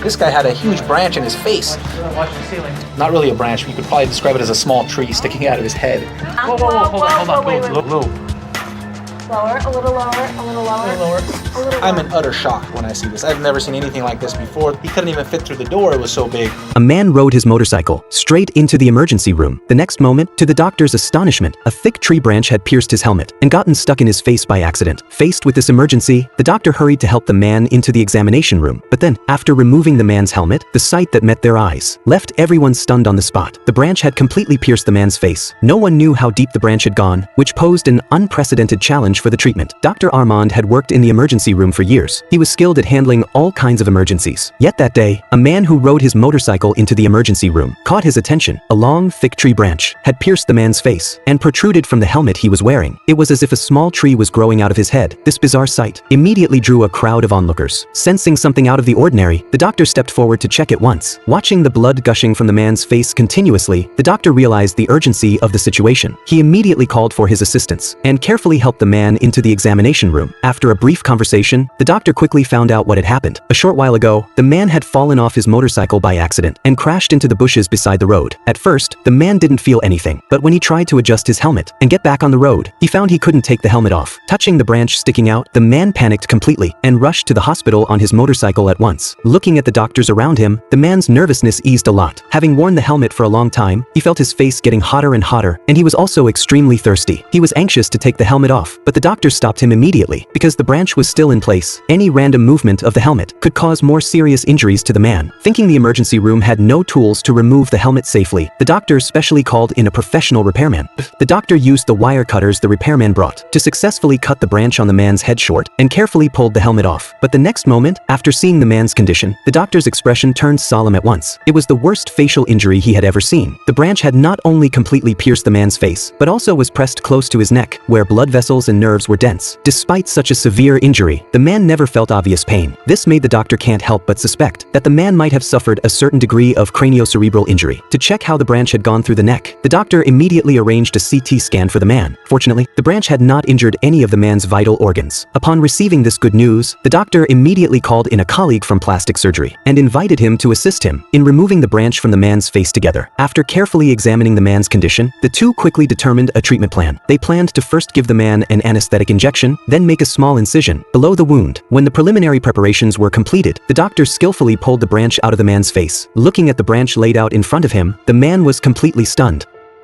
This guy had a huge branch in his face. Watch the ceiling. Not really a branch, you could probably describe it as a small tree sticking out of his head. Whoa, hold on. Wait. Low. Lower, a little lower, a little lower. A little lower. A little I'm lower. in utter shock when I see this. I've never seen anything like this before. He couldn't even fit through the door, it was so big. A man rode his motorcycle straight into the emergency room. The next moment, to the doctor's astonishment, a thick tree branch had pierced his helmet and gotten stuck in his face by accident. Faced with this emergency, the doctor hurried to help the man into the examination room. But then, after removing the man's helmet, the sight that met their eyes left everyone stunned on the spot. The branch had completely pierced the man's face. No one knew how deep the branch had gone, which posed an unprecedented challenge for the treatment. Dr. Armand had worked in the emergency room for years. He was skilled at handling all kinds of emergencies. Yet that day, a man who rode his motorcycle into the emergency room caught his attention. A long, thick tree branch had pierced the man's face and protruded from the helmet he was wearing. It was as if a small tree was growing out of his head. This bizarre sight immediately drew a crowd of onlookers. Sensing something out of the ordinary, the doctor stepped forward to check at once. Watching the blood gushing from the man's face continuously, the doctor realized the urgency of the situation. He immediately called for his assistance and carefully helped the man into the examination room. After a brief conversation, the doctor quickly found out what had happened. A short while ago, the man had fallen off his motorcycle by accident and crashed into the bushes beside the road. At first, the man didn't feel anything, but when he tried to adjust his helmet and get back on the road, he found he couldn't take the helmet off. Touching the branch sticking out, the man panicked completely and rushed to the hospital on his motorcycle at once. Looking at the doctors around him, the man's nervousness eased a lot. Having worn the helmet for a long time, he felt his face getting hotter and hotter, and he was also extremely thirsty. He was anxious to take the helmet off, but the doctor stopped him immediately because the branch was still in place. Any random movement of the helmet could cause more serious injuries to the man. Thinking the emergency room had no tools to remove the helmet safely, the doctor specially called in a professional repairman. The doctor used the wire cutters the repairman brought to successfully cut the branch on the man's head short and carefully pulled the helmet off. But the next moment, after seeing the man's condition, the doctor's expression turned solemn at once. It was the worst facial injury he had ever seen. The branch had not only completely pierced the man's face, but also was pressed close to his neck, where blood vessels and nerves were dense. Despite such a severe injury, the man never felt obvious pain. This made the doctor can't help but suspect that the man might have suffered a certain degree of craniocerebral injury. To check how the branch had gone through the neck, the doctor immediately arranged a CT scan for the man. Fortunately, the branch had not injured any of the man's vital organs. Upon receiving this good news, the doctor immediately called in a colleague from plastic surgery and invited him to assist him in removing the branch from the man's face together. After carefully examining the man's condition, the two quickly determined a treatment plan. They planned to first give the man an anesthetic injection, then make a small incision below the wound. When the preliminary preparations were completed, the doctor skillfully pulled the branch out of the man's face. Looking at the branch laid out in front of him, the man was completely stunned.